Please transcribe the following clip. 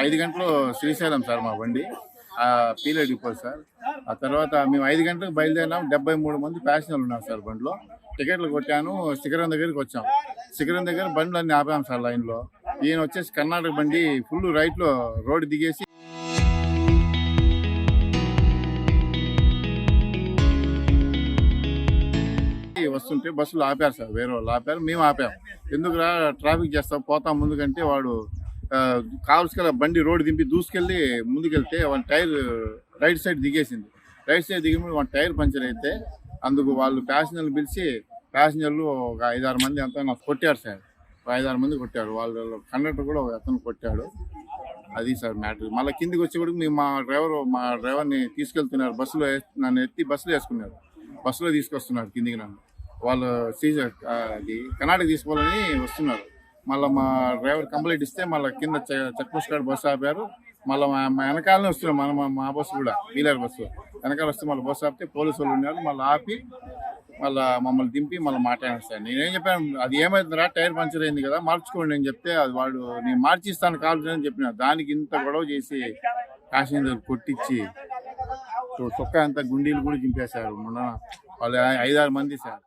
5 గంటలు శ్రీశైలం సార్ మా బండి. Pileru depot sir. ఆ తర్వాత మేము 5 గంటలకు బయలుదేరినాం. 73 మంది ప్యాసింజర్లు ఉన్నారు సార్ బండిలో. టికెట్లు కొట్టాను. శిఖరం దగ్గరికి వచ్చాం. శిఖరం దగ్గర బండ్లన్నీ ఆపాం సార్ లైన్లో. ఈయన వచ్చేసి కర్ణాటక బండి ఫుల్ రైట్లో రోడ్డు దిగేసి వస్తుంటే బస్సులు ఆపారు సార్. వేరే వాళ్ళు ఆపారు, మేము ఆపాం. ఎందుకు ట్రాఫిక్ చేస్తాం, పోతాం ముందుకంటే వాడు కావాల్సిన బండి రోడ్డు దింపి దూసుకెళ్ళి ముందుకెళ్తే వాళ్ళ టైర్ రైట్ సైడ్ దిగేసింది. రైట్ సైడ్ దిగినప్పుడు వాళ్ళ టైర్ పంచర్ అయితే అందుకు వాళ్ళు ప్యాసింజర్లు పిలిచి ప్యాసింజర్లు ఒక 5-6 మంది అంతా నాకు కొట్టారు సార్. 5-6 మంది కొట్టారు. వాళ్ళు కండక్టర్ కూడా ఒక అతను కొట్టాడు. అది సార్ మ్యాటర్. మళ్ళీ కిందికి వచ్చేప్పటికి మేము మా డ్రైవర్ని తీసుకెళ్తున్నారు. బస్సులో నన్ను ఎత్తి బస్సులో వేసుకున్నారు. బస్సులో తీసుకొస్తున్నారు కిందికి నన్ను. వాళ్ళు సీజర్ అది కర్ణాటక తీసుకోవాలని వస్తున్నారు. మళ్ళీ మా డ్రైవర్ కంప్లైంట్ ఇస్తే మళ్ళీ కింద చెక్ పోస్ట్ కాడ బస్సు ఆపారు. మళ్ళీ మా వెనకాలనే వస్తున్నాం. మా బస్సు కూడా పీలేరు బస్సు వెనకాల వస్తే మళ్ళీ బస్సు ఆపితే పోలీసు వాళ్ళు ఉన్నారు. మళ్ళీ ఆపి మళ్ళీ మమ్మల్ని దింపి మళ్ళీ మాట్లాడాను సార్. నేనేం చెప్పాను, అది ఏమైతుందిరా టైర్ పంచర్ అయింది కదా మార్చుకోండి అని చెప్తే అది వాడు నేను మార్చిస్తాను కావాలి అని చెప్పిన. దానికి ఇంత గొడవ చేసి ప్యాసింజర్ కొట్టించి చొక్కా అంతా గుండీలు కూడా చింపేశారు. మొన్న వాళ్ళు 5-6 మంది సార్.